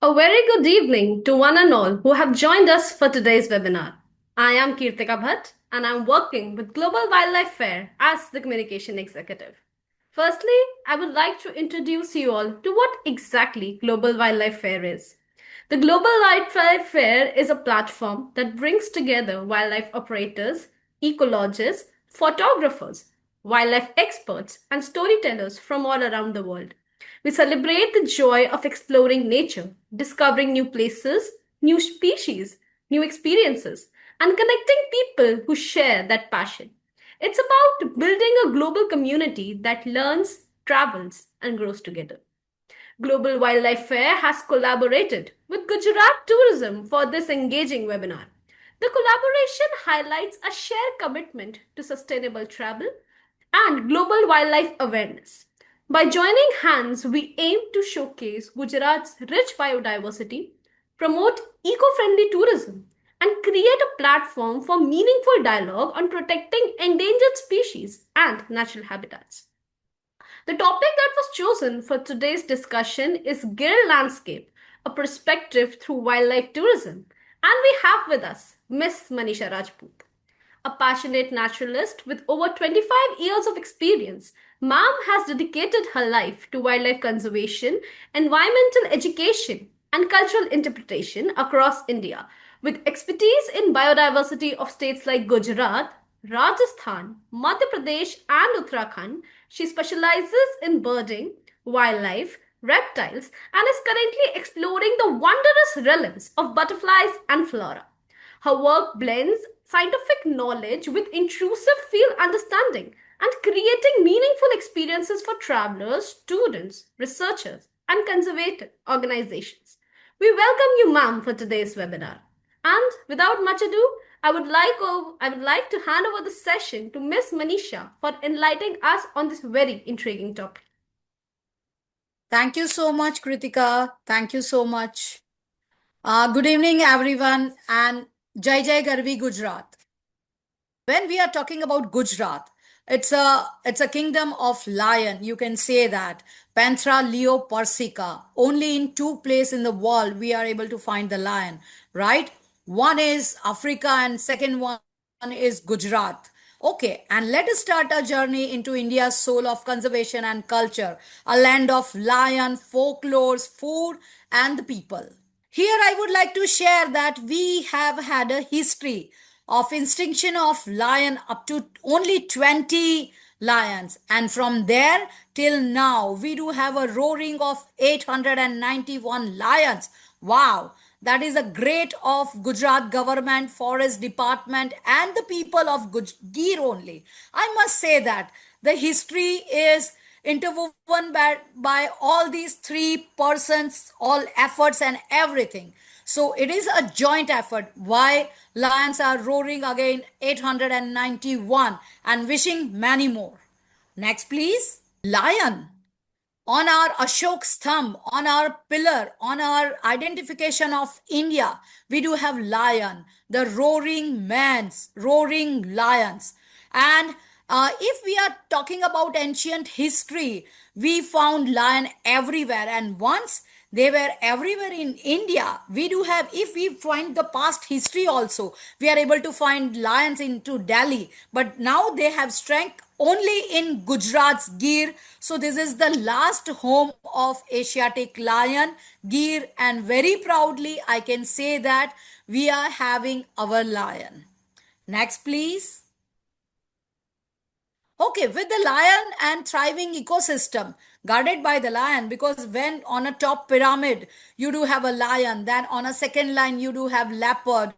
A very good evening to one and all who have joined us for today's webinar. I am Kirtika Bhatt and I'm working with Global Wildlife Fair as the Communication Executive. Firstly, I would like to introduce you all to what exactly Global Wildlife Fair is. The Global Wildlife Fair is a platform that brings together wildlife operators, ecologists, photographers, wildlife experts, and storytellers from all around the world. We celebrate the joy of exploring nature, discovering new places, new species, new experiences, and connecting people who share that passion. It's about building a global community that learns, travels, and grows together. Global Wildlife Fair has collaborated with Gujarat Tourism for this engaging webinar. The collaboration highlights a shared commitment to sustainable travel and global wildlife awareness. By joining hands, we aim to showcase Gujarat's rich biodiversity, promote eco friendly tourism, and create a platform for meaningful dialogue on protecting endangered species and natural habitats. The topic that was chosen for today's discussion is Gir Landscape, a perspective through wildlife tourism. And we have with us Miss Manisha Rajput. A passionate naturalist with over 25 years of experience, Ma'am has dedicated her life to wildlife conservation, environmental education, and cultural interpretation across India. With expertise in biodiversity of states like Gujarat, Rajasthan, Madhya Pradesh, and Uttarakhand, she specializes in birding, wildlife, reptiles, and is currently exploring the wondrous realms of butterflies and flora. Her work blends scientific knowledge with intrusive field understanding and creating meaningful experiences for travelers, students, researchers, and conservative organizations. We welcome you, ma'am, for today's webinar. And without much ado, I would like to hand over the session to Miss Manisha for enlightening us on this very intriguing topic. Thank you so much, Kritika. Thank you so much. Good evening, everyone, and Jai Jai Garvi Gujarat. When we are talking about Gujarat, it's a kingdom of lion. You can say that Panthera leo persica. Only in two places in the world we are able to find the lion, right? One is Africa, and second one is Gujarat. Okay, and let us start our journey into India's soul of conservation and culture, a land of lion, folklores, food, and the people. Here, I would like to share that we have had a history of extinction of lion up to only 20 lions, and from there till now, we do have a roaring of 891 lions. Wow, that is a great of Gujarat government, forest department, and the people of Gir only. I must say that the history is interwoven by all these three persons, all efforts and everything. So it is a joint effort. Why lions are roaring again 891 and wishing many more. Next, please. Lion. On our Ashok Stham, on our pillar, on our identification of India, we do have lion, the roaring man's, roaring lions. And if we are talking about ancient history, we found lion everywhere. And once they were everywhere in India, we do have, if we find the past history also, we are able to find lions into Delhi. But now they have strength only in Gujarat's Gir. So this is the last home of Asiatic lion, Gir, and very proudly I can say that we are having our lion. Next, please. Okay, with the lion and thriving ecosystem guarded by the lion, because when on a top pyramid you do have a lion, then on a second line you do have leopard,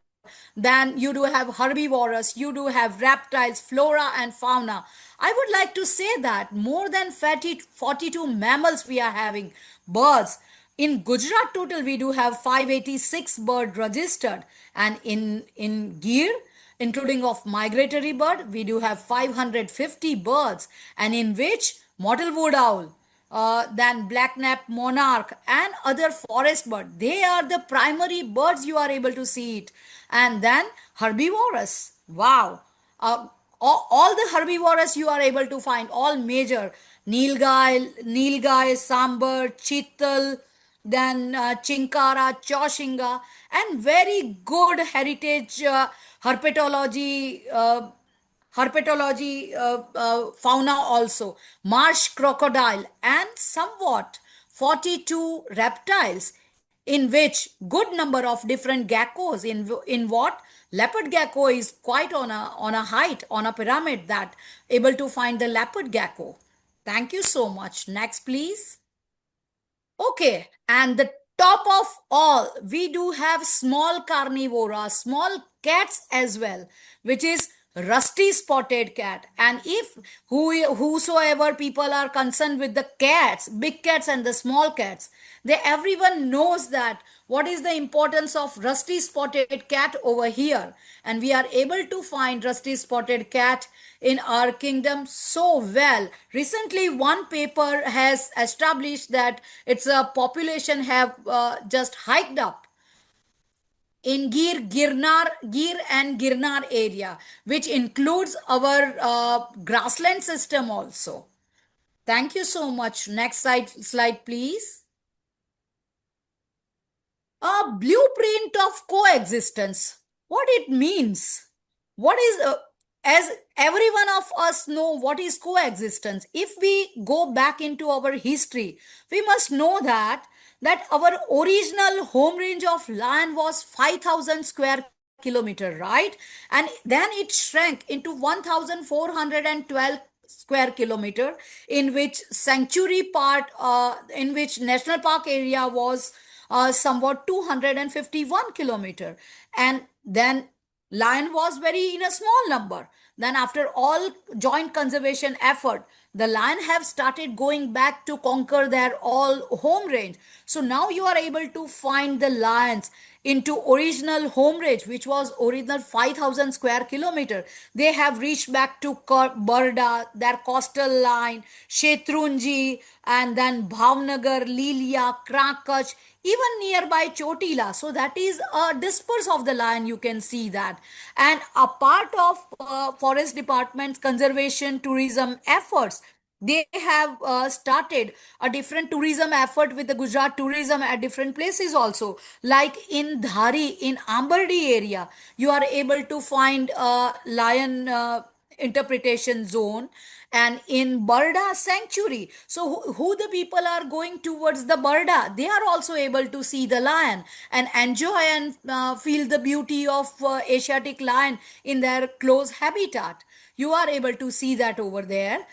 then you do have herbivorous, you do have reptiles, flora and fauna. I would like to say that more than 42 mammals we are having, birds. In Gujarat total we do have 586 bird registered, and in Gir, including of migratory bird, we do have 550 birds, and in which mottle wood owl, then black-napped monarch and other forest bird, they are the primary birds you are able to see it. And then herbivorous, wow, all the herbivorous you are able to find, all major nilgai, sambar, chital, then Chinkara, Choshinga, and very good heritage herpetology fauna also, marsh crocodile, and somewhat 42 reptiles, in which good number of different geckos. In what leopard gecko is quite on a height, on a pyramid, that able to find the leopard gecko. Thank you so much. Next, please. Okay, and the top of all, we do have small carnivora, small cats as well, which is rusty spotted cat. And if whosoever people are concerned with the cats, big cats and the small cats, they everyone knows that what is the importance of rusty spotted cat over here, and we are able to find rusty spotted cat in our kingdom so well. Recently one paper has established that its population have just hiked up in Gir and Girnar area, which includes our grassland system also. Thank you so much. Next slide please. A blueprint of coexistence. What it means? What is, as every one of us know, what is coexistence? If we go back into our history, we must know that our original home range of land was 5,000 square kilometer, right? And then it shrank into 1,412 square kilometer, in which sanctuary part, in which national park area was somewhat 251 kilometer, and then lion was very in a small number. Then after all joint conservation effort, the lion have started going back to conquer their all home range. So now you are able to find the lions into original home range, which was original 5,000 square kilometer. They have reached back to Barda, their coastal line, Shetrunji, and then Bhavnagar, Lilia, Krakach, even nearby Chotila. So that is a disperse of the lion, you can see that. And a part of forest department's conservation tourism efforts, they have started a different tourism effort with the Gujarat tourism at different places also, like in Dhari, in Amberdi area, you are able to find a lion interpretation zone, and in Barda sanctuary. So who the people are going towards the Barda, they are also able to see the lion and enjoy and feel the beauty of Asiatic lion in their close habitat. You are able to see that over there.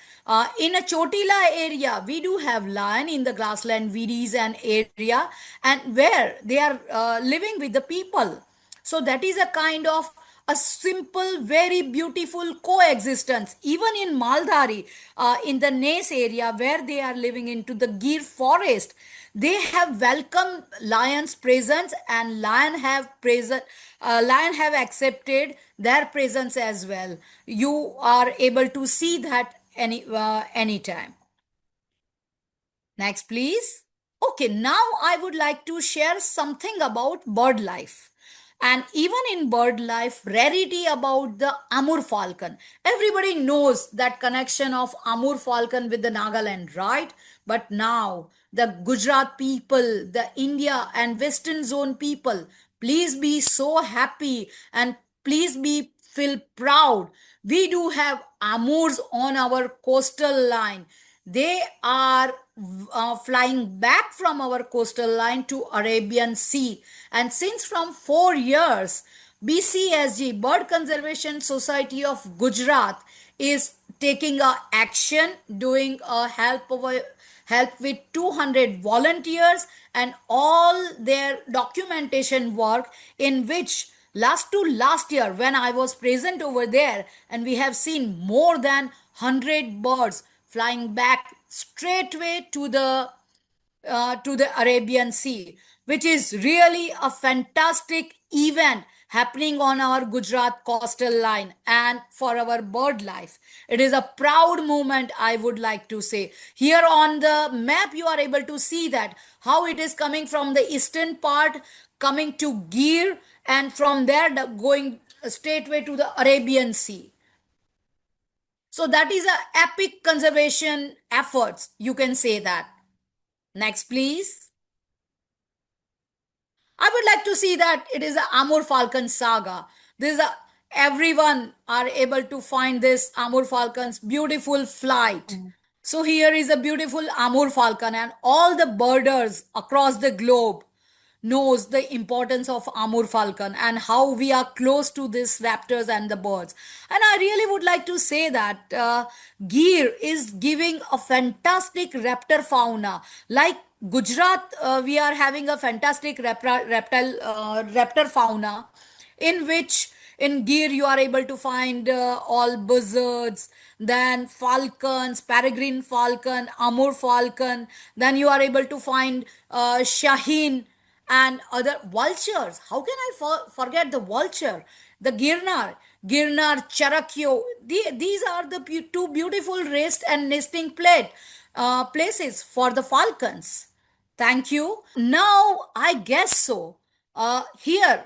In a Chotila area, we do have lion in the grassland vidis and area, and where they are living with the people. So that is a kind of a simple, very beautiful coexistence. Even in Maldari, in the Nes area where they are living into the Gir forest, they have welcomed lion's presence, and lion have accepted their presence as well. You are able to see that anytime. Next, please. Okay, now I would like to share something about bird life. And even in bird life, rarity about the Amur falcon. Everybody knows that connection of Amur falcon with the Nagaland, right? But now, the Gujarat people, the India and Western zone people, please be so happy and please be feel proud. We do have Amurs on our coastal line. They are flying back from our coastal line to Arabian Sea. And since from 4 years, BCSG, Bird Conservation Society of Gujarat, is taking a action, doing a help with 200 volunteers and all their documentation work, in which last year when I was present over there, and we have seen more than 100 birds flying back straightway to the Arabian Sea, which is really a fantastic event happening on our Gujarat coastal line and for our bird life. It is a proud moment, I would like to say. Here on the map, you are able to see that how it is coming from the eastern part, coming to Gir, and from there going straightway to the Arabian Sea. So that is a epic conservation efforts, you can say that. Next, please. I would like to see that it is a Amur Falcon saga. This is a, everyone are able to find this Amur Falcon's beautiful flight. So here is a beautiful Amur Falcon, and all the birders across the globe knows the importance of Amur Falcon and how we are close to these raptors and the birds. And I really would like to say that Gir is giving a fantastic raptor fauna. Like Gujarat, we are having a fantastic raptor fauna in which in Gir you are able to find all buzzards, then falcons, peregrine falcon, Amur falcon, then you are able to find Shaheen and other vultures. How can I forget the vulture? The Girnar, Charakyo. These are the two beautiful rest and nesting places for the falcons. Thank you. Now, I guess so. Here,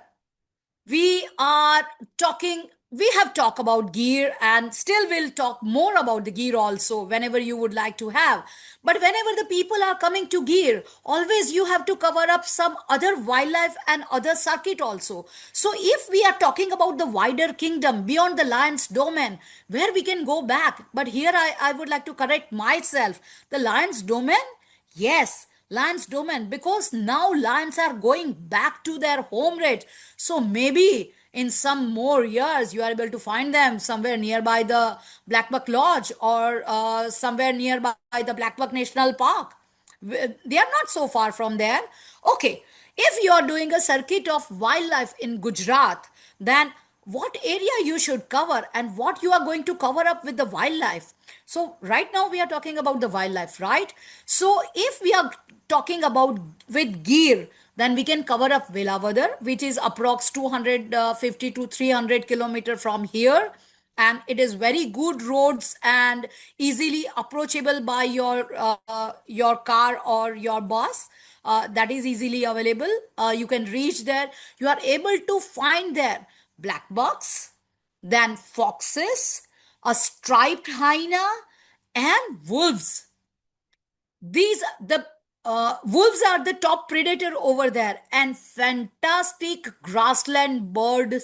we have talked about Gir, and still we'll talk more about the Gir also whenever you would like to have. But whenever the people are coming to Gir, always you have to cover up some other wildlife and other circuit also. So if we are talking about the wider kingdom beyond the lion's domain, where we can go back, but here I would like to correct myself. The lion's domain, yes, lions domain, because now lions are going back to their home range. So maybe in some more years you are able to find them somewhere nearby the Blackbuck Lodge, or somewhere nearby the Blackbuck National Park. They are not so far from there. Okay, if you are doing a circuit of wildlife in Gujarat, then what area you should cover and what you are going to cover up with the wildlife. So right now we are talking about the wildlife, right? So if we are talking about with Gir, then we can cover up Velavadar, which is approx 250 to 300 kilometer from here, and it is very good roads and easily approachable by your car or your bus. That is easily available. You can reach there. You are able to find there black bucks, then foxes, a striped hyena, and wolves. These the wolves are the top predator over there, and fantastic grassland bird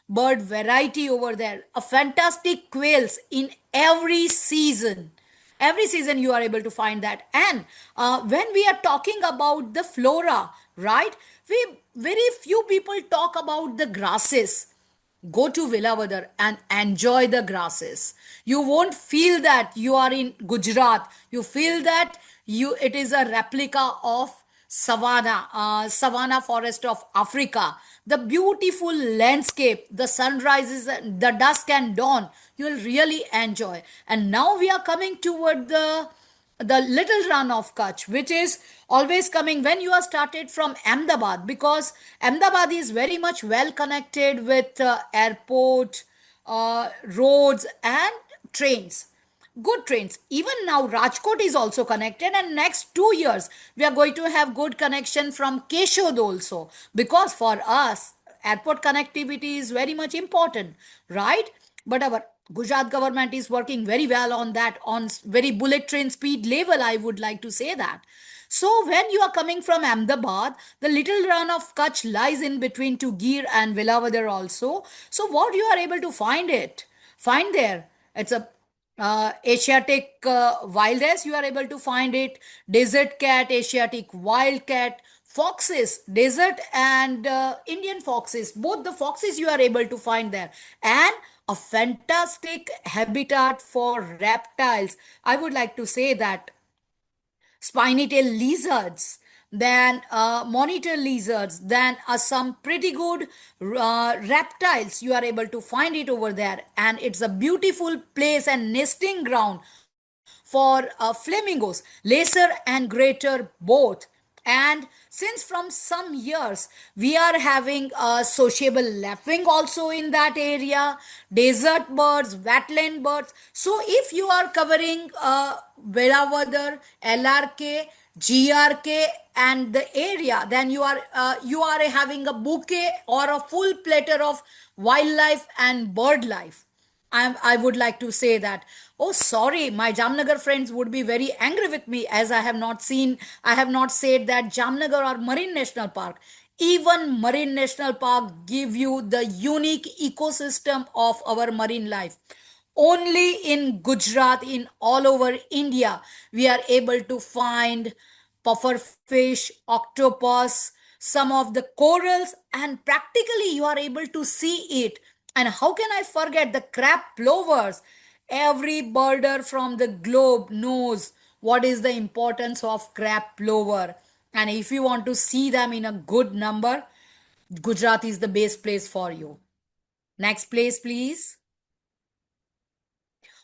variety over there. A fantastic quails in every season you are able to find that. And when we are talking about the flora, right, we very few people talk about the grasses. Go to Villavadar and enjoy the grasses. You won't feel that you are in Gujarat. You feel that it is a replica of savanna forest of Africa. The beautiful landscape, the sunrises, the dusk and dawn, you will really enjoy. And now we are coming toward the little run of Kutch, which is always coming when you are started from Ahmedabad, because Ahmedabad is very much well connected with airport, roads, and trains. Good trains. Even now, Rajkot is also connected, and next 2 years we are going to have good connection from Keshod also, because for us airport connectivity is very much important, right? But our Gujarat government is working very well on that, on very bullet train speed level, I would like to say that. So when you are coming from Ahmedabad, the little run of Kutch lies in between to Gir and Villavadar also. So what you are able to find there, it's a Asiatic wildness, you are able to find it. Desert cat, Asiatic wildcat, foxes, desert and Indian foxes. Both the foxes you are able to find there. And a fantastic habitat for reptiles. I would like to say that spiny tail lizards, then monitor lizards, then some pretty good reptiles you are able to find it over there. And it's a beautiful place and nesting ground for flamingos, lesser and greater both. And since from some years we are having sociable laughing also in that area, desert birds, wetland birds. So if you are covering Velavadar, LRK, GRK and the area, then you are having a bouquet or a full platter of wildlife and bird life. I would like to say that. Oh, sorry, my Jamnagar friends would be very angry with me, as I have not said that Jamnagar or Marine National Park. Even Marine National Park give you the unique ecosystem of our marine life. Only in Gujarat, in all over India, we are able to find puffer fish, octopus, some of the corals, and practically you are able to see it. And how can I forget the crab plovers? Every birder from the globe knows what is the importance of crab plover. And if you want to see them in a good number, Gujarat is the best place for you. Next place, please.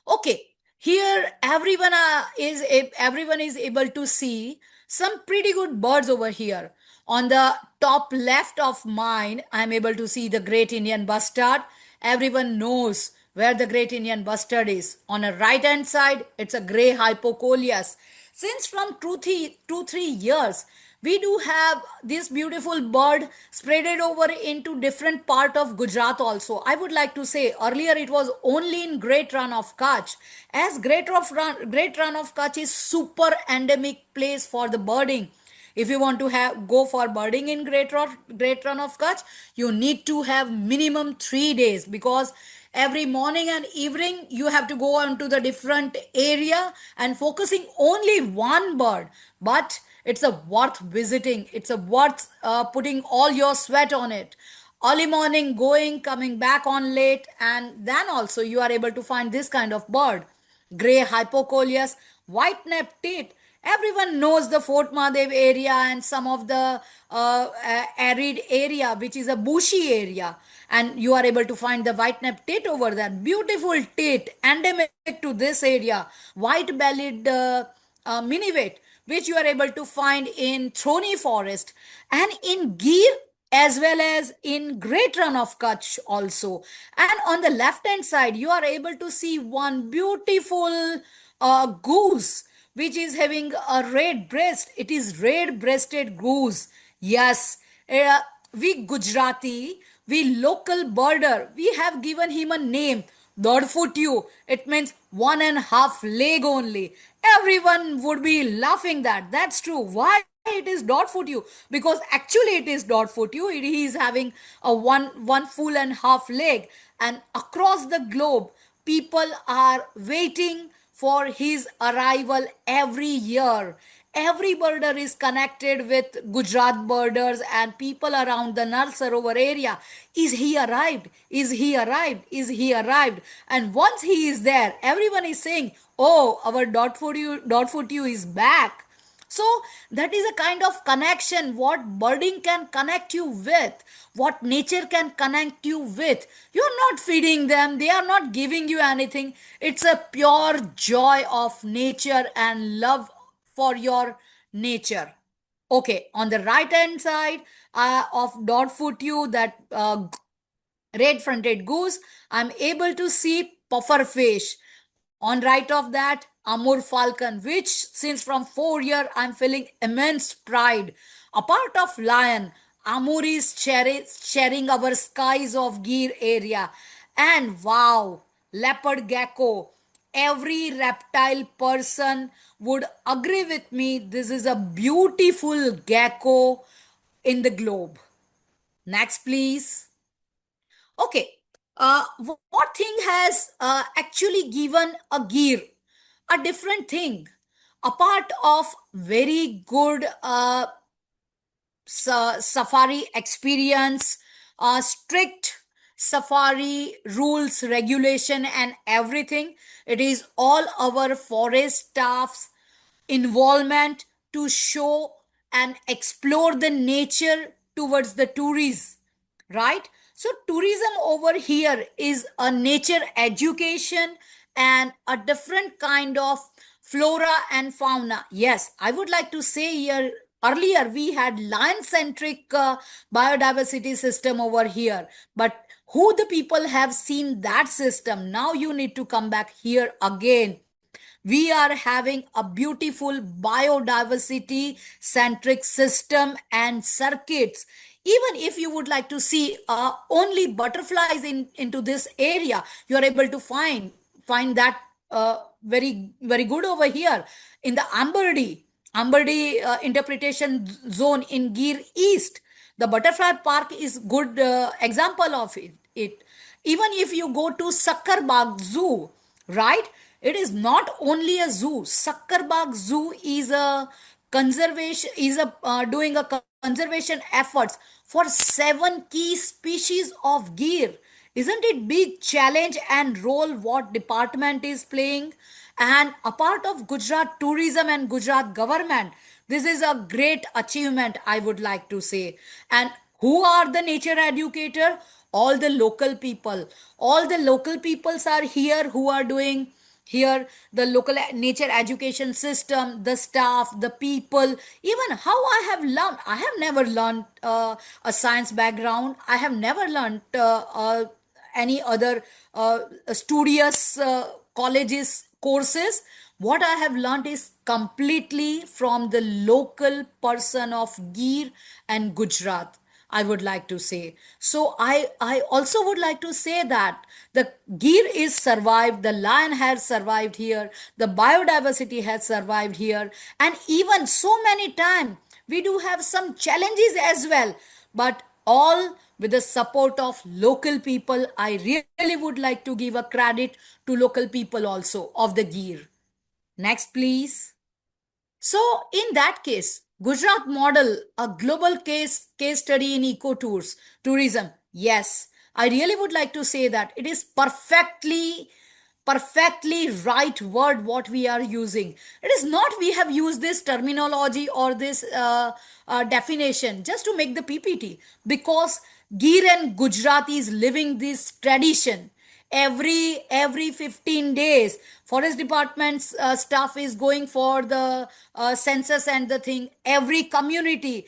Okay, here everyone is able to see some pretty good birds over here. On the top left of mine, I'm able to see the great Indian bustard. Everyone knows where the great Indian bustard is. On the right hand side, it's a gray hypocoleus. Since from 2 3 years, we do have this beautiful bird spreaded over into different part of Gujarat also. I would like to say earlier it was only in Great Run of Kutch, as Great Run of Kutch is super endemic place for the birding. If you want to have go for birding in Great Run of Kutch, you need to have minimum 3 days, because every morning and evening you have to go on to the different area and focusing only one bird. But it's a worth visiting. It's a worth putting all your sweat on it. Early morning going, coming back on late, and then also you are able to find this kind of bird. Gray hypocoleus, white-necked tit. Everyone knows the Fort Mahadev area and some of the arid area, which is a bushy area. And you are able to find the white-necked tit over there. Beautiful tit, endemic to this area. White-bellied minivet, which you are able to find in Throni forest and in Gir, as well as in Great Run of Kutch also. And on the left hand side, you are able to see one beautiful goose, which is having a red breast. It is red breasted goose. Yes, uh, we Gujarati, we local birder, we have given him a name. Dodfutyu. It means 1.5 leg only. Everyone would be laughing that. That's true. Why it is Dodfutyu? Because actually it is Dodfutyu. He is having a one full and half leg. And across the globe, people are waiting for his arrival every year. Every birder is connected with Gujarat birders and people around the Nal Sarovar area. Is he arrived? Is he arrived? Is he arrived? And once he is there, everyone is saying, "Oh, our Dot4U is back." So that is a kind of connection what birding can connect you with, what nature can connect you with. You're not feeding them, they are not giving you anything. It's a pure joy of nature and love for your nature. Okay, on the right hand side of dot foot you, that red fronted goose, I'm able to see puffer fish. On right of that, Amur falcon, which since from 4 year I'm feeling immense pride. A part of lion, Amur is sharing our skies of Gir area. And wow, leopard gecko. Every reptile person would agree with me. This is a beautiful gecko in the globe. Next, please. Okay. What thing has actually given a gear a different thing? A part of very good safari experience, strict safari rules, regulation, and everything. It is all our forest staff's involvement to show and explore the nature towards the tourists, right? So tourism over here is a nature education and a different kind of flora and fauna. Yes, I would like to say here, earlier we had lion centric biodiversity system over here, but who the people have seen that system? Now you need to come back here again. We are having a beautiful biodiversity centric system and circuits. Even if you would like to see only butterflies into this area, you are able to find that very good over here in the Amberdi interpretation zone in Gir East. The Butterfly Park is good example of it. Even if you go to Sakarbag Zoo, right? It is not only a zoo. Sakarbag Zoo is a conservation is a doing a conservation efforts for 7 key species of gear. Isn't it big challenge and role what department is playing? And a part of Gujarat tourism and Gujarat government, this is a great achievement, I would like to say. And who are the nature educator? All the local people. All the local peoples are here who are doing here the local nature education system, the staff, the people. Even how I have learned, I have never learned a science background. I have never learned any other studious colleges courses. What I have learned is completely from the local person of Gir and Gujarat, I would like to say. So I also would like to say that the Gir is survived, the lion has survived here, the biodiversity has survived here, and even so many times we do have some challenges as well, but all with the support of local people. I really would like to give a credit to local people also of the Gir. Next, please. So, in that case, Gujarat model, a global case study in eco tours, tourism. Yes, I really would like to say that it is perfectly right word what we are using. It is not we have used this terminology or this definition just to make the PPT, because Gir and Gujarat is living this tradition. Every 15 days forest department's staff is going for the census and the thing. Every community,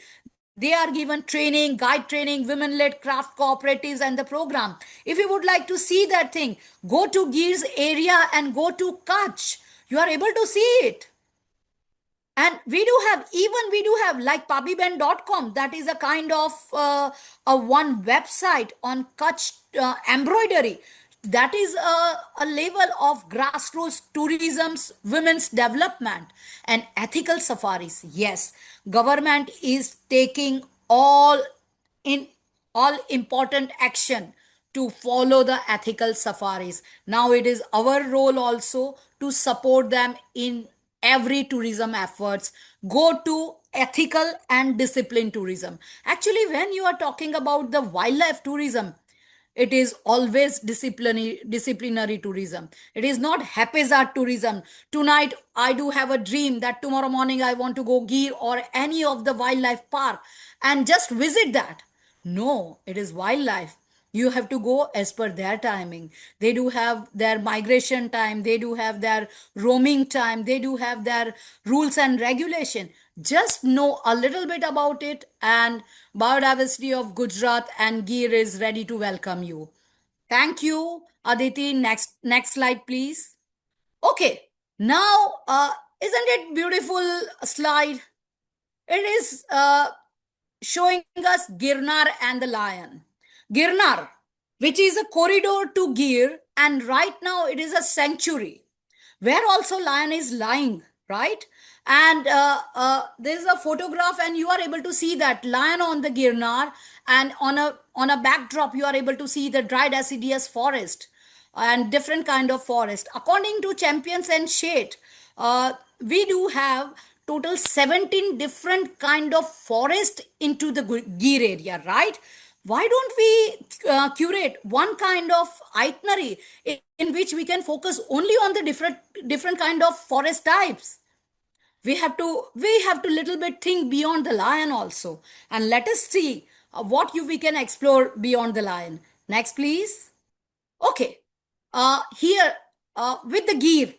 they are given training, guide training, women led craft cooperatives, and the program. If you would like to see that thing, go to Gir's area and go to Kutch. You are able to see it. And we do have like pabiben.com, that is a kind of a one website on Kutch embroidery. That is a level of grassroots tourism's women's development and ethical safaris. Yes, government is taking in all important action to follow the ethical safaris. Now it is our role also to support them in every tourism efforts. Go to ethical and disciplined tourism. Actually, when you are talking about the wildlife tourism, it is always disciplinary tourism. It is not haphazard tourism. Tonight I do have a dream that tomorrow morning I want to go Gir or any of the wildlife park and just visit that. No, it is wildlife. You have to go as per their timing. They do have their migration time, they do have their roaming time, they do have their rules and regulation. Just know a little bit about it, and biodiversity of Gujarat and Gir is ready to welcome you. Thank you, Aditi. Next slide, please. Okay, now isn't it beautiful slide? It is showing us Girnar and the lion. Girnar, which is a corridor to Gir, and right now it is a sanctuary where also lion is lying, right? And there's a photograph, and you are able to see that lion on the Girnar, and on a backdrop you are able to see the dry deciduous forest and different kind of forest. According to Champions and Shade, we do have total 17 different kind of forest into the Gir area, right? Why don't we curate one kind of itinerary in which we can focus only on the different kind of forest types? We have to little bit think beyond the lion also, and let us see what we can explore beyond the lion. Next, please. Okay, here with the Gir,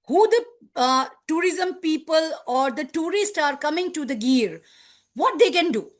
who the tourism people or the tourists are coming to the Gir, what they can do,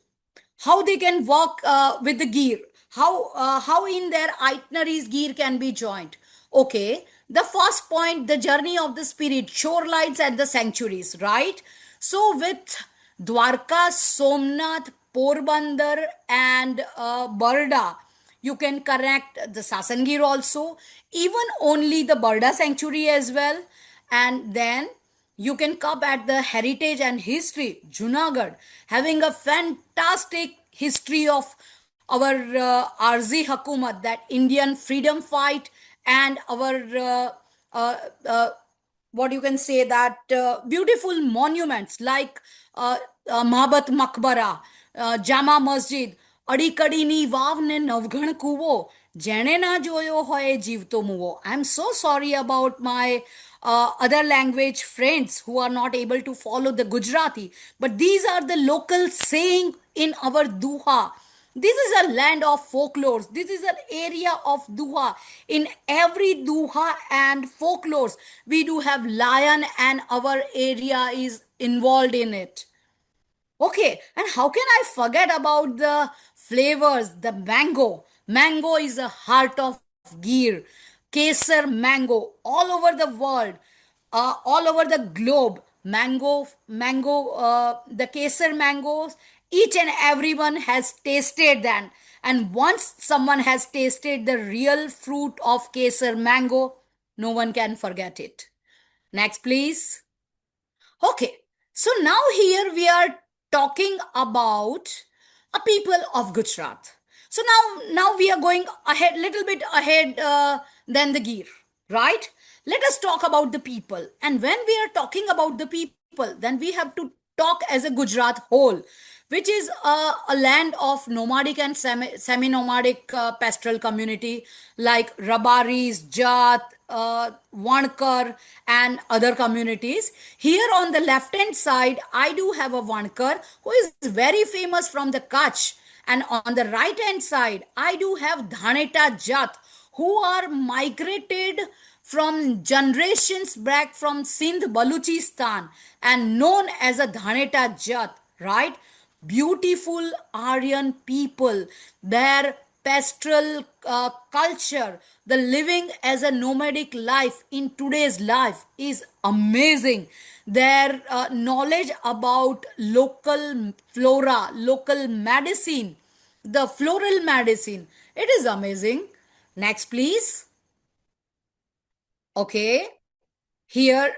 how they can work with the Gir, how in their itineraries Gir can be joined. Okay, the first point, the journey of the spirit, shorelines and the sanctuaries, right? So with Dwarka, Somnath, Porbandar, and Barda, you can connect the Sasangir also, even only the Barda sanctuary as well. And then you can come at the heritage and history, Junagadh, having a fantastic history of our Arzi Hakumat, that Indian freedom fight, and our uh, uh, what you can say, that beautiful monuments like Mahabat Makbara, Jama Masjid, અડીકડીની વાવ ને નવઘણ કૂવો જેણે ના જોયો હોય એ જીવતો મુવો. I'm so sorry about my other language friends who are not able to follow the Gujarati, but these are the local saying in our Duha. This is a land of folklores. This is an area of Duha. In every Duha and folklores, we do have lion, and our area is involved in it. Okay, and how can I forget about the flavors? The mango. Mango is the heart of Gir. Kesar mango all over the world, all over the globe. The Kesar mangoes, each and everyone has tasted them. And once someone has tasted the real fruit of Kesar mango, no one can forget it. Next, please. Okay, so now here we are talking about a people of Gujarat. So now we are going ahead, little bit ahead than the Gir, right? Let us talk about the people. And when we are talking about the people, then we have to talk as a Gujarat whole, which is a land of nomadic and semi-nomadic pastoral community like Rabaris, Jat, Vankar, and other communities. Here on the left hand side, I do have a Vankar who is very famous from the Kutch. And on the right hand side, I do have Dhaneta Jat who are migrated from generations back from Sindh, Baluchistan, and known as a Dhaneta Jat, right? Beautiful Aryan people, their pastoral culture, the living as a nomadic life in today's life is amazing. Their knowledge about local flora, local medicine, the floral medicine, it is amazing. Next, please. Okay, here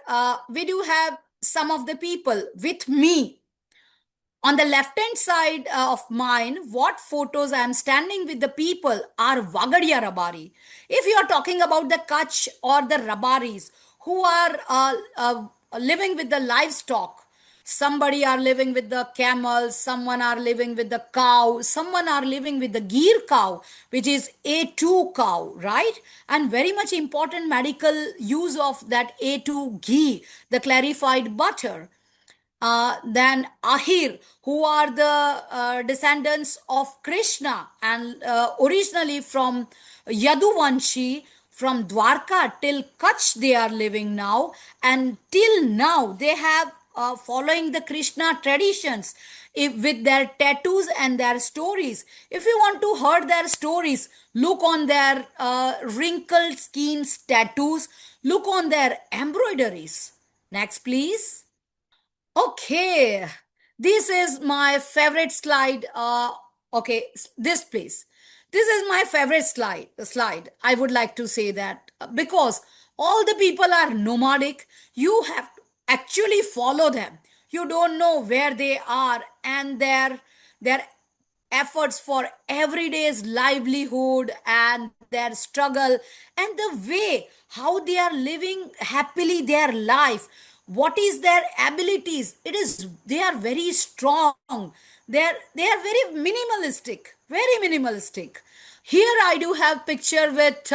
we do have some of the people with me. On the left hand side of mine, what photos I am standing with the people are Vagadia Rabari. If you are talking about the Kutch or the Rabaris who are living with the livestock, somebody are living with the camel, someone are living with the cow, someone are living with the Gir cow, which is A2 cow, right? And very much important medical use of that A2 ghee, the clarified butter. Then Ahir, who are the descendants of Krishna and originally from Yaduvanshi, from Dwarka till Kutch they are living now, and till now they have following the Krishna traditions with their tattoos and their stories. If you want to hear their stories, look on their wrinkled skins tattoos, look on their embroideries. Next, please. Okay, this is my favorite slide. Okay, this please. This is my favorite slide. I would like to say that because all the people are nomadic, you have to actually follow them. You don't know where they are, and their efforts for everyday's livelihood and their struggle and the way how they are living happily their life, what is their abilities, it is they are very strong, they are very minimalistic. Here I do have picture with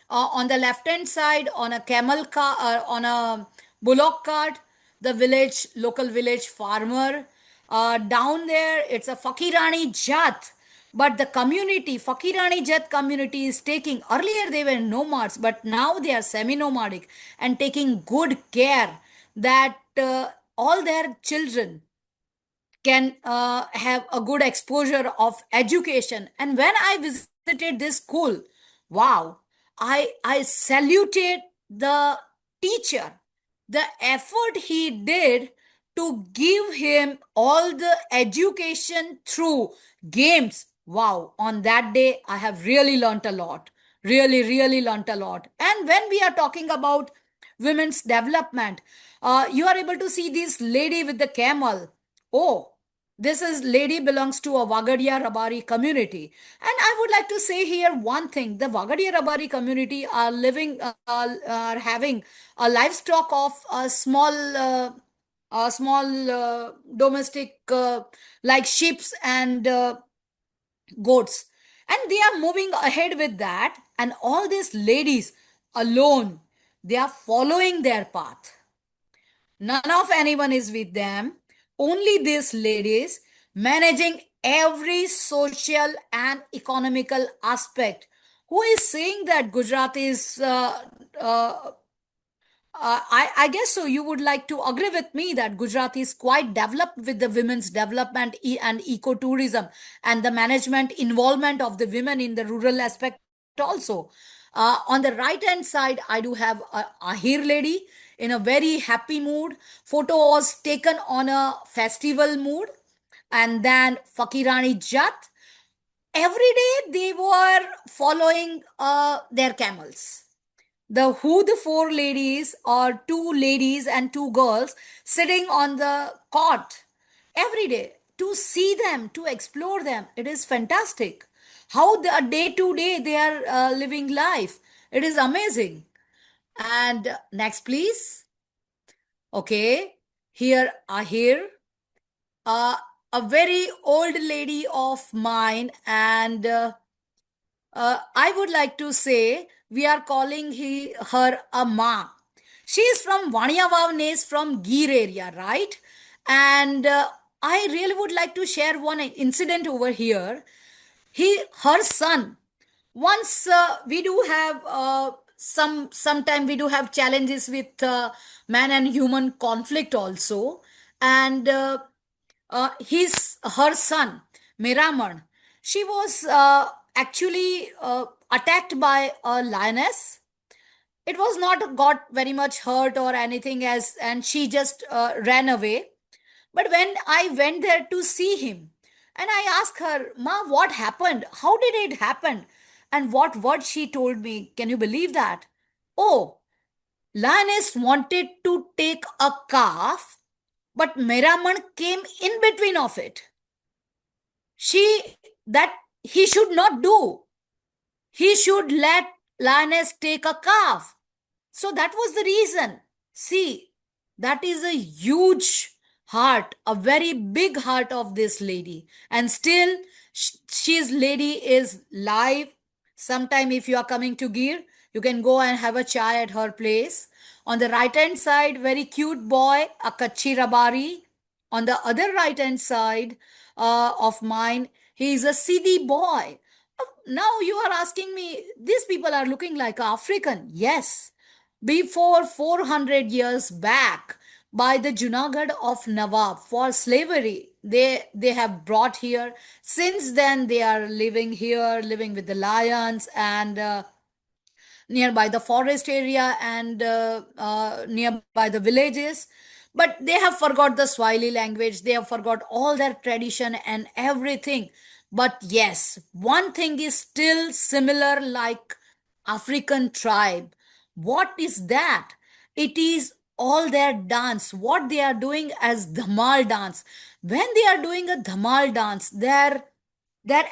on the left hand side on a camel car, on a bullock cart, the local village farmer. Down there, it's a Fakirani Jat. But the community, Fakirani Jat community is taking, earlier they were nomads, but now they are semi-nomadic and taking good care that all their children can have a good exposure of education. And when I visited this school, wow, I saluted the teacher, the effort he did to give him all the education through games. Wow, on that day I have really learnt a lot, really learnt a lot. And when we are talking about women's development, you are able to see this lady with the camel. Oh, This is lady belongs to a Wagadia Rabari community. And I would like to say here one thing. The Wagadia Rabari community are living, are having a livestock of a small domestic like sheep and goats. And they are moving ahead with that. And all these ladies alone, they are following their path. None of anyone is with them. Only these ladies managing every social and economical aspect. Who is saying that Gujarat is uh, I guess so. You would like to agree with me that Gujarat is quite developed with the women's development and ecotourism and the management involvement of the women in the rural aspect also. On the right hand side, I do have a here lady in a very happy mood. Photo was taken on a festival mood. And then Fakirani Jat. Every day they were following their camels. The four ladies or two ladies and two girls sitting on the cot every day to see them, to explore them. It is fantastic how the day to day they are living life. It is amazing. And next please. Okay, here uh, a very old lady of mine, and I would like to say we are calling her a ma. She is from Vaniavav from Gir area, right? And I really would like to share one incident over here. Her son. Once we do have sometime we do have challenges with man and human conflict also, and his her son Miraman, she was actually attacked by a lioness. It was not got very much hurt or anything as, and she just ran away. But when I went there to see him, and I asked her, Ma, what happened? How did it happen? And what word she told me? Can you believe that? Oh, lioness wanted to take a calf, but Meraman came in between of it. She that he should not do. He should let lioness take a calf. So that was the reason. See, that is a huge heart, a very big heart of this lady. And still, she's lady is live. Sometime if you are coming to Gir, you can go and have a chai at her place. On the right hand side, very cute boy, a Kachi Rabari. On the other right hand side of mine, he is a Sidi boy. Now you are asking me, these people are looking like African. Yes, before 400 years back, by the Junagadh of Nawab for slavery, they have brought here. Since then, they are living here, living with the lions and nearby the forest area and nearby the villages. But they have forgot the Swahili language, they have forgot all their tradition and everything. But yes, one thing is still similar like African tribe. What is that? It is all their dance, what they are doing as dhamal dance. When they are doing a dhamal dance, their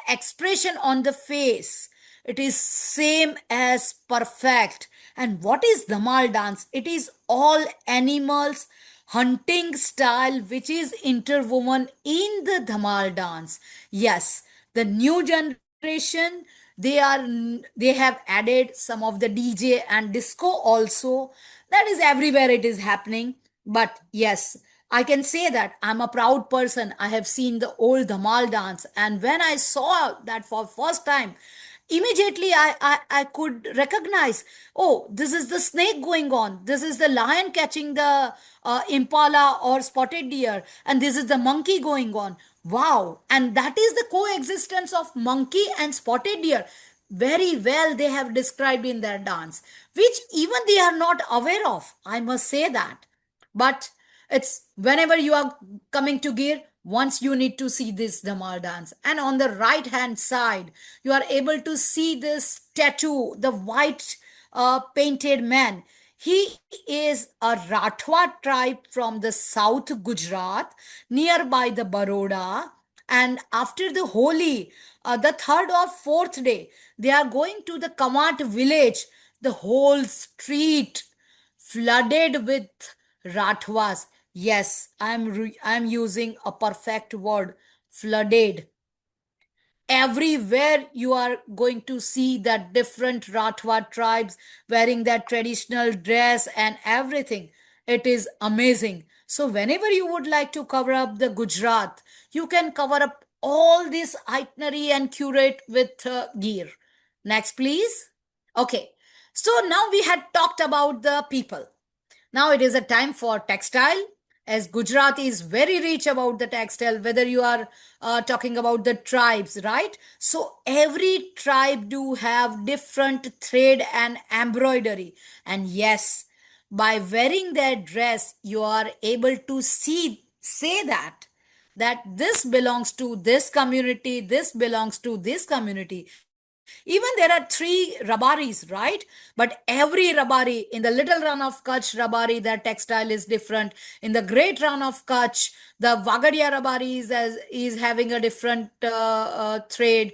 expression on the face, it is same as perfect. And what is dhamal dance? It is all animals hunting style which is interwoven in the dhamal dance. Yes, the new generation, they have added some of the DJ and disco also. That is everywhere it is happening. But yes, I can say that I'm a proud person. I have seen the old Dhamal dance, and when I saw that for first time, immediately I could recognize, oh, this is the snake going on, this is the lion catching the impala or spotted deer, and this is the monkey going on. Wow. And that is the coexistence of monkey and spotted deer. Very well they have described in their dance, which even they are not aware of, I must say that. But it's whenever you are coming to Gir, once you need to see this Dhamal dance. And on the right hand side, you are able to see this tattoo, the white painted man. He is a Rathwa tribe from the South Gujarat, nearby the Baroda. And after the Holi, the third or fourth day, they are going to the Kamat village. The whole street flooded with Rathwas. Yes, I'm using a perfect word, flooded. Everywhere you are going to see that different Rathwa tribes wearing their traditional dress and everything. It is amazing. So whenever you would like to cover up the Gujarat, you can cover up all this itinerary and curate with gear. Next, please. Okay. So now we had talked about the people. Now it is a time for textile, as Gujarat is very rich about the textile, whether you are talking about the tribes, right? So every tribe do have different thread and embroidery. And yes, by wearing their dress, you are able to say that this belongs to this community, this belongs to this community. Even there are three rabaris, right? But every rabari, in the little run of Kutch rabari, their textile is different. In the great run of Kutch, the Vagadia rabari is having a different thread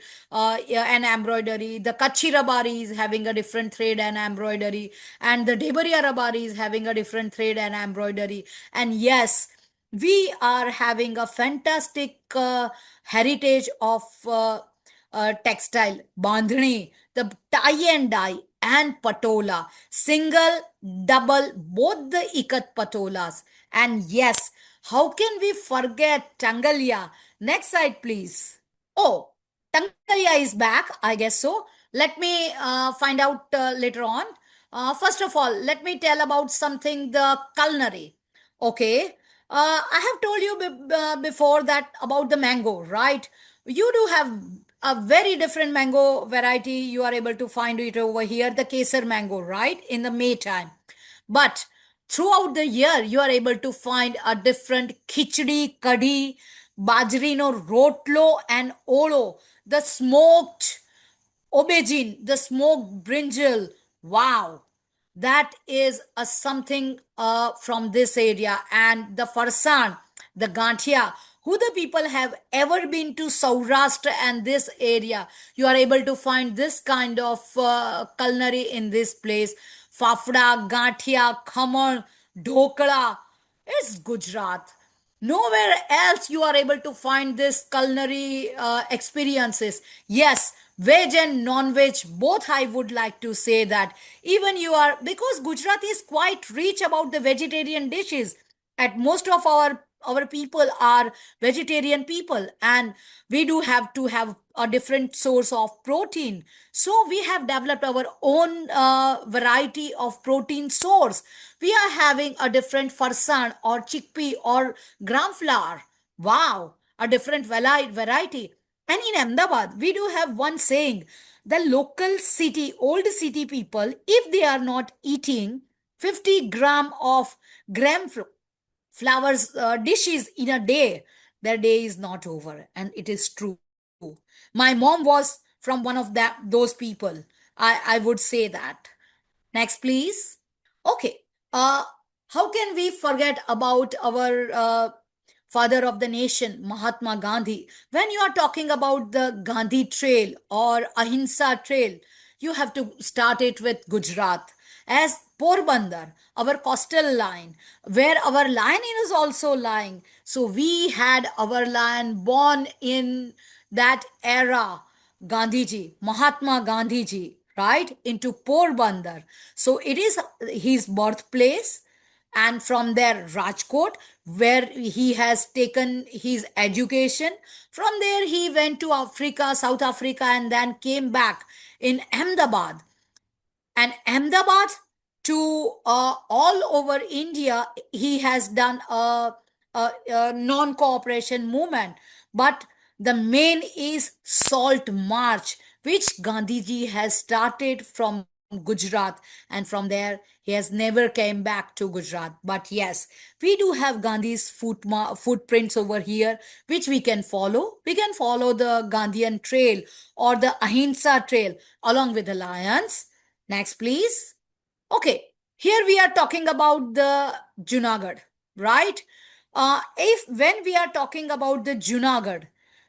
yeah, and embroidery. The Kutchi rabari is having a different thread and embroidery. And the Debaria rabari is having a different thread and embroidery. And yes, we are having a fantastic heritage of textile, bandhani, the tie and dye, and patola, single, double, both the ikat patolas. And yes, how can we forget Tangalya? Next slide, please. Oh, Tangalya is back, I guess so. Let me find out later on. First of all, let me tell about something the culinary. Okay. I have told you before that about the mango, right? You do have a very different mango variety. You are able to find it over here, the Kesar mango, right? In the May time. But throughout the year, you are able to find a different khichdi, kadhi, bajrino, rotlo, and olo, the smoked aubergine, the smoked brinjal. Wow, that is a something from this area. And the farsan, the gantia. Who the people have ever been to Saurashtra and this area, you are able to find this kind of culinary in this place. Fafda, gantia, khaman, dhokla. It's Gujarat. Nowhere else you are able to find this culinary experiences. Yes, veg and non-veg, both I would like to say that. Even you are, because Gujarat is quite rich about the vegetarian dishes. At most of our people are vegetarian people, and we do have to have a different source of protein. So we have developed our own variety of protein source. We are having a different farsan or chickpea or gram flour. Wow, a different variety. And in Ahmedabad, we do have one saying: the local city, old city people, if they are not eating 50 gram of gram flowers dishes in a day, their day is not over. And it is true. My mom was from one of those people. I would say that. Next, please. Okay. Uh, how can we forget about our father of the nation, Mahatma Gandhi? When you are talking about the Gandhi Trail or Ahimsa Trail, you have to start it with Gujarat. As Porbandar, our coastal line, where our lion is also lying. So we had our lion born in that era, Gandhiji, Mahatma Gandhiji, right, into Porbandar. So it is his birthplace, and from there Rajkot, where he has taken his education. From there he went to Africa, South Africa, and then came back in Ahmedabad. And Ahmedabad to all over India, he has done a non-cooperation movement. But the main is Salt March, which Gandhiji has started from Gujarat, and from there he has never came back to Gujarat. But yes, we do have Gandhi's footprints over here, which we can follow. We can follow the Gandhian trail or the Ahimsa trail along with the lions. Next, please. Okay. here we are talking about the Junagadh, right? If when we are talking about the Junagadh,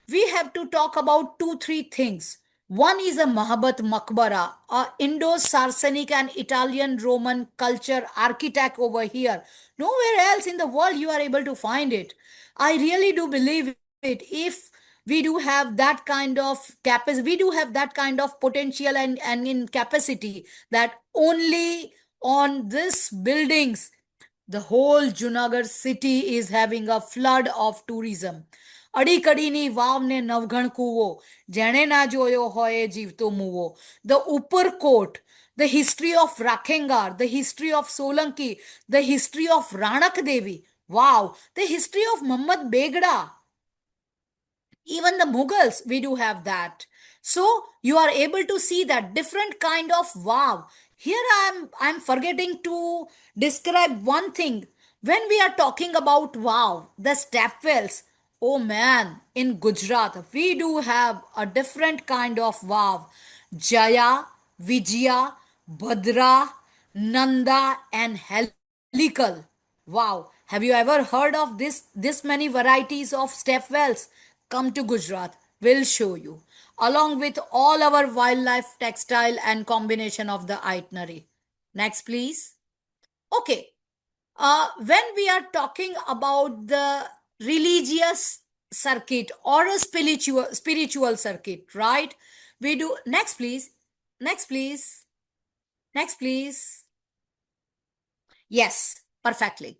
we have to talk about two, three things. One is a Mahabhat Maqbara, a Indo-Saracenic and Italian Roman culture architect over here. Nowhere else in the world you are able to find it. I really do believe it. If we do have that kind of capacity, we do have that kind of potential and in capacity that only on this buildings the whole Junagadh city is having a flood of tourism. અડીકડીની વાવને નવઘણ કૂવો જેણે ના જોયો હોય એ જીવતો મૂવો. The Uppercourt, the history of Rakhengar, the history of Solanki, the history of Ranak Devi. Wow, the history of Muhammad Begda, even the Mughals, we do have that. So you are able to see that different kind of wow. Here I'm forgetting to describe one thing. When we are talking about wow, the stepwells, oh man, in Gujarat we do have a different kind of wow. Jaya, Vijaya, Bhadra, Nanda, and Helikal. Wow, have you ever heard of this many varieties of stepwells? Come to Gujarat, we'll show you, along with all our wildlife, textile, and combination of the itinerary. Next, please. Okay, when we are talking about the religious circuit or a spiritual circuit, right? We do next, please. Next, please. Next, please. Yes, perfectly.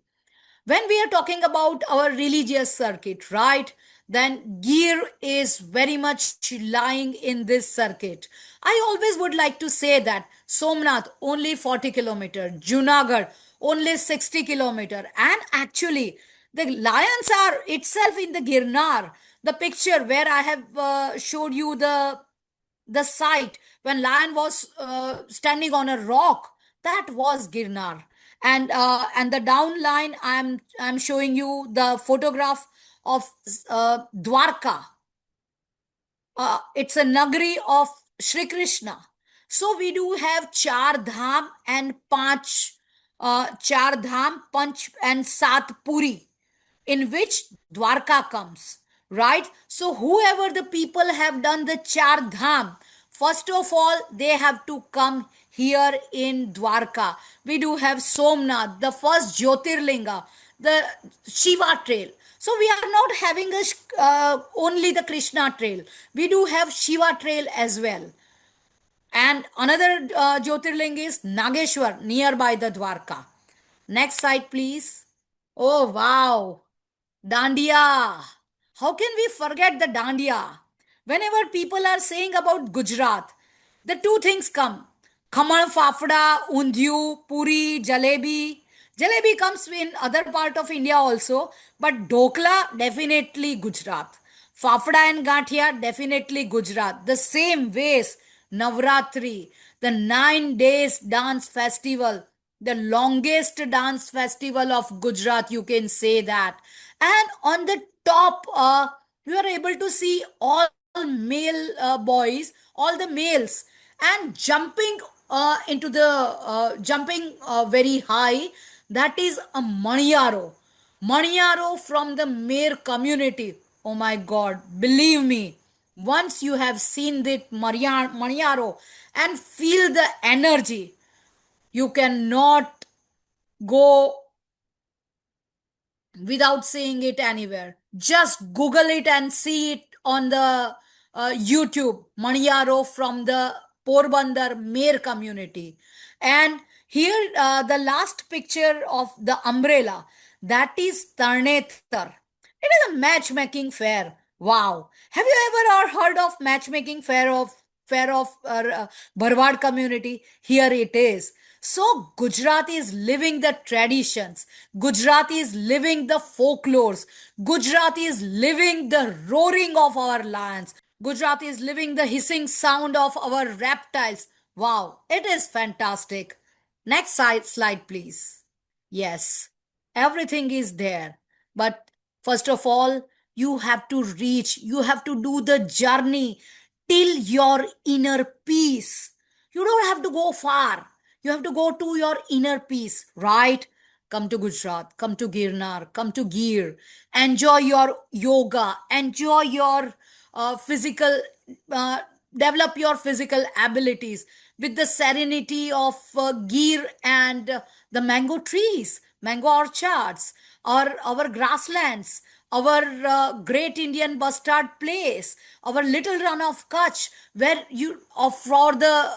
When we are talking about our religious circuit, right, then Gir is very much lying in this circuit. I always would like to say that Somnath only 40 kilometer, Junagadh only 60 kilometer, and actually the lions are itself in the Girnar. The picture where I have showed you the site when lion was standing on a rock, that was Girnar. And the down line I'm showing you the photograph of Dwarka. It's a nagari of Shri Krishna. So we do have Char Dham and Char Dham, Panch and Sat Puri, in which Dwarka comes, right? So whoever the people have done the Char Dham, first of all, they have to come here in Dwarka. We do have Somnath, the first Jyotirlinga, the Shiva trail. So we are not having only the Krishna trail. We do have Shiva trail as well. And another Jyotirling is Nageshwar, nearby the Dwarka. Next slide, please. Oh, wow. Dandiya. How can we forget the Dandiya? Whenever people are saying about Gujarat, the two things come. Khaman, Fafda, Undhiyu, Puri, Jalebi. Jalebi comes in other part of India also, but Dokla definitely Gujarat. Fafda and Gathia definitely Gujarat. The same ways Navratri, the 9 days dance festival, the longest dance festival of Gujarat, you can say that. And on the top, you are able to see all male boys, all the males, and jumping into the jumping very high. That is a Maniyaro. Maniyaro from the Mer community. Oh my God, believe me, once you have seen that Maniyaro and feel the energy, you cannot go without seeing it anywhere. Just Google it and see it on the YouTube. Maniyaro from the Porbandar Mer community. And here the last picture of the umbrella, that is Tarnetar. It is a matchmaking fair. Wow. Have you ever heard of matchmaking fair of Bharwad community? Here it is. So Gujarat is living the traditions. Gujarat is living the folklores. Gujarat is living the roaring of our lions. Gujarat is living the hissing sound of our reptiles. Wow, it is fantastic. Next slide, please. Yes, everything is there. But first of all, you have to reach, you have to do the journey till your inner peace. You don't have to go far. You have to go to your inner peace, right? Come to Gujarat, come to Girnar, come to Gir. Enjoy your yoga, enjoy your physical, uh, develop your physical abilities with the serenity of Gir and the mango trees, mango orchards, or our grasslands, our great Indian bustard place, our little run of Kutch, where you, for the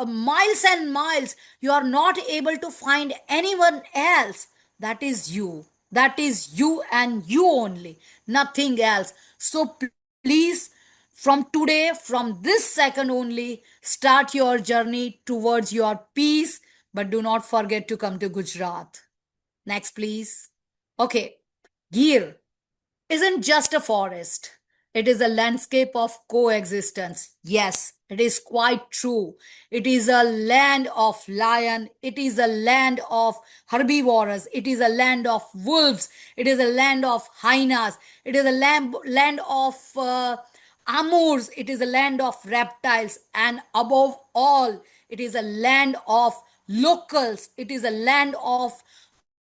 miles and miles, you are not able to find anyone else. That is you. That is you and you only, nothing else. So please, from today, from this second only, start your journey towards your peace, but do not forget to come to Gujarat. Next, please. Okay, Gir isn't just a forest. It is a landscape of coexistence. Yes, it is quite true. It is a land of lion. It is a land of herbivores. It is a land of wolves. It is a land of hyenas. It is a land of amurs. It is a land of reptiles. And above all, it is a land of locals. It is a land of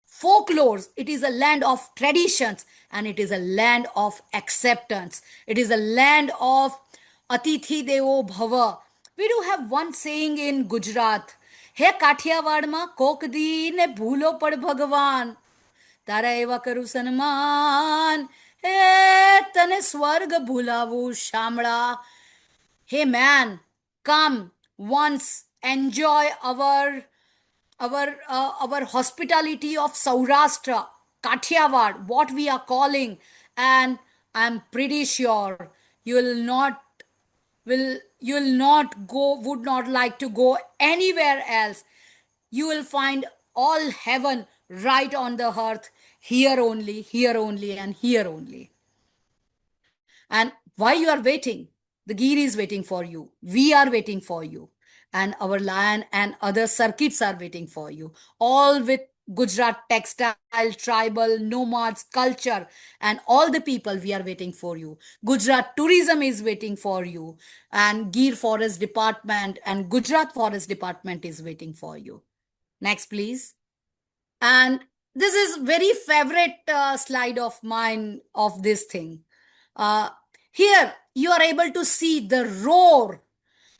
folklores. It is a land of traditions, and it is a land of acceptance. It is a land of atithi devo bhava. We do have one saying in Gujarat: હે કાઠિયાવાડમાં કોક દી ને ભૂલો પડ ભગવાન તારા એવા કરું સન્માન હે તને સ્વર્ગ ભૂલાવું શામળા. Hey man, come once, enjoy our hospitality of Saurashtra, Kathiawad, what we are calling, and I'm pretty sure you will not go, would not like to go anywhere else. You will find all heaven right on the earth, here only, and here only. And why you are waiting? The Giri is waiting for you. We are waiting for you. And our lion and other circuits are waiting for you. All with Gujarat textile, tribal, nomads, culture, and all the people, we are waiting for you. Gujarat tourism is waiting for you. And Gir Forest Department and Gujarat Forest Department is waiting for you. Next, please. And this is very favorite slide of mine of this thing. Here you are able to see the roar.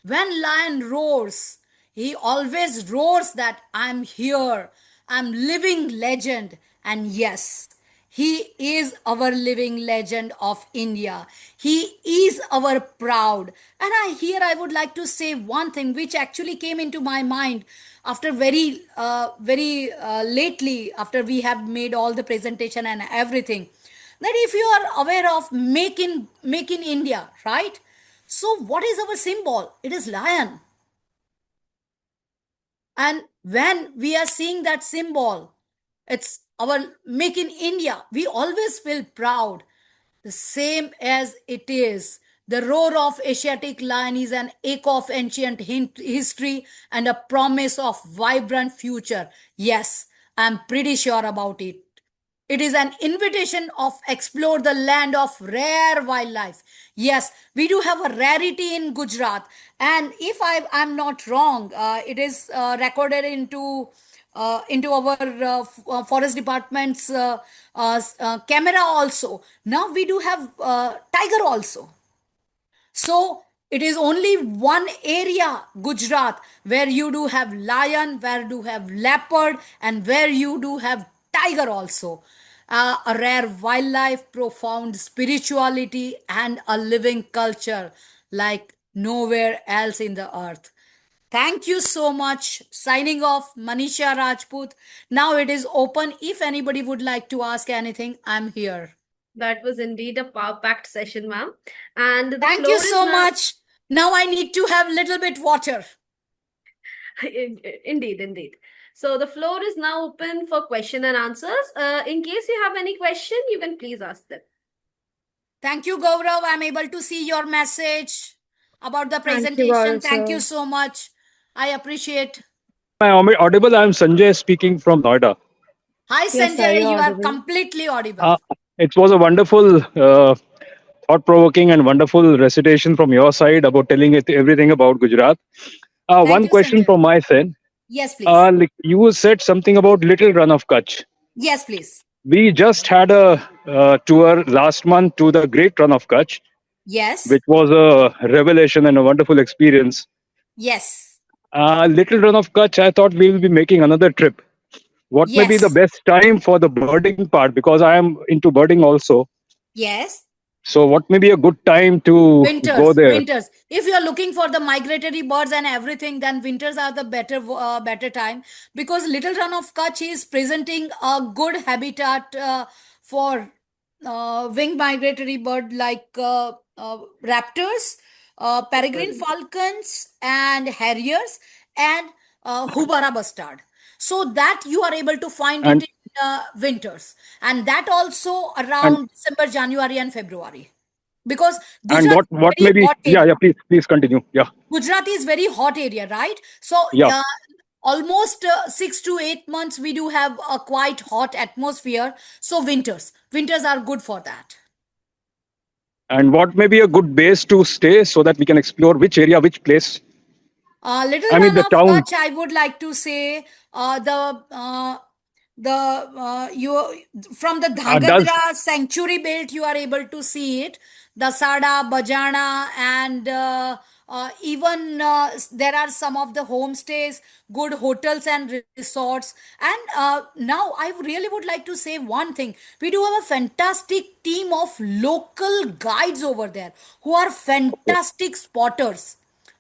When lion roars, he always roars that I'm here, I'm living legend. And yes, he is our living legend of India. He is our proud. And I would like to say one thing which actually came into my mind after very lately, after we have made all the presentation and everything, that if you are aware of make in India, right? So what is our symbol? It is lion. And when we are seeing that symbol, it's our make in India, we always feel proud. The same as it is. The roar of Asiatic lion is an echo of ancient history and a promise of vibrant future. Yes, I'm pretty sure about it. It is an invitation of explore the land of rare wildlife. Yes, we do have a rarity in Gujarat, and if I'm not wrong, it is recorded into our forest department's camera also. Now we do have tiger also. So it is only one area, Gujarat, where you do have lion, where you have leopard, and where you do have tiger also. A rare wildlife, profound spirituality, and a living culture like nowhere else in the earth. Thank you so much. Signing off, Manisha Rajput. Now it is open. If anybody would like to ask anything, I'm here. That was indeed a power-packed session, ma'am. And the Thank floor you is so now- much. Now I need to have little bit water. Indeed. So the floor is now open for question and answers. In case you have any question, you can please ask them. Thank you, Gaurav. I'm able to see your message about the Thank you, presentation. Gaurav, Thank you sir. so much. I appreciate. Am I audible? I'm Sanjay speaking from Noida. Hi, Yes, sir, Sanjay. you're You are audible. completely audible. It was a wonderful, thought-provoking, and wonderful recitation from your side about telling it everything about Gujarat. Thank One you, question Sanjay. from my side. Yes, please. Like you said something about Little Run of Kutch. Yes, please. We just had a tour last month to the Great Run of Kutch, Yes. which was a revelation and a wonderful experience. Yes. Little Run of Kutch, I thought we will be making another trip. What may be the Yes. best time for the birding part? Because I am into birding also. Yes. So, what may be a good time to go there? Winters. If you are looking for the migratory birds and everything, then winters are the better time, because Little Run of Kutch is presenting a good habitat for winged migratory bird like raptors, peregrine falcons, and harriers, and Hubara bustard. So that you are able to find it And in winters, and that also and around December, January, and February, because and Gujarat is what very may be? hot Yeah, area. yeah. Please continue. Yeah, Gujarat is very hot area, right? So yeah. almost 6 to 8 months we do have a quite hot atmosphere. So winters are good for that. And what may be a good base to stay so that we can explore which area, which place? Little I mean, Run the of town. Kutch, I would like to say you from the Does Dhangadra sanctuary belt you are able to see it. The Sada, Bajana, and even there are some of the homestays, good hotels and resorts. And now I really would like to say one thing. We do have a fantastic team of local guides over there who are okay, fantastic spotters,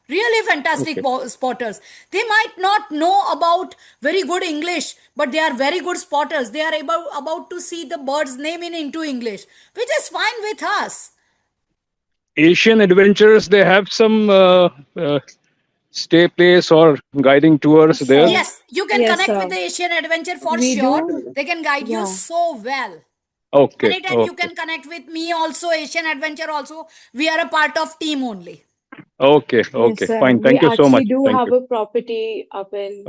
really fantastic okay. spotters. They might not know about very good English, but they are very good spotters. They are about to see the bird's name in into English, which is fine with us. Asian Adventures, they have some stay place or guiding tours Yes, there. sir. Yes, you can Yes, connect with sir. the Asian Adventure for We sure. do. They can guide you Yeah. so well. Okay, Anytime you okay, can connect with me also, Asian Adventure also. We are a part of team only. okay, Yes, okay. sir. Fine. We Thank you so actually much. do Thank have you. a property up in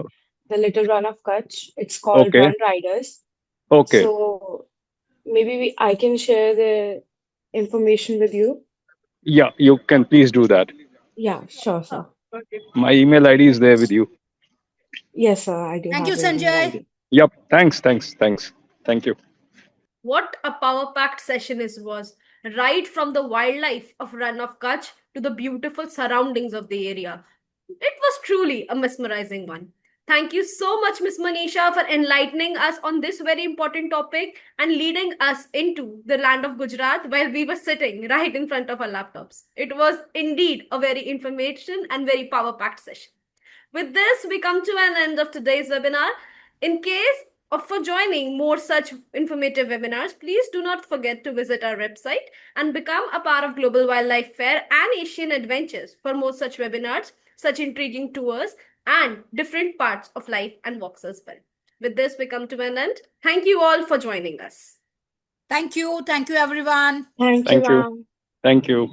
the Little Run of Kutch. It's called Okay, Run Riders. okay. So maybe I can share the information with you. Yeah, you can please do that. Yeah, sure, sir. My email ID is there with you. Yes, sir. I do Thank you, have your email Sanjay. ID. Yep. Thanks. Thank you. What a power-packed session it was, right from the wildlife of Run of Kutch to the beautiful surroundings of the area. It was truly a mesmerizing one. Thank you so much, Miss Manisha, for enlightening us on this very important topic and leading us into the land of Gujarat while we were sitting right in front of our laptops. It was indeed a very information and very power-packed session. With this, we come to an end of today's webinar. In case of for joining more such informative webinars, please do not forget to visit our website and become a part of Global Wildlife Fair and Asian Adventures for more such webinars, such intriguing tours, and different parts of life and walks as well. With this, we come to an end. Thank you all for joining us. Thank you. Thank you, everyone. Thank you, Thank you. ma'am. Thank you.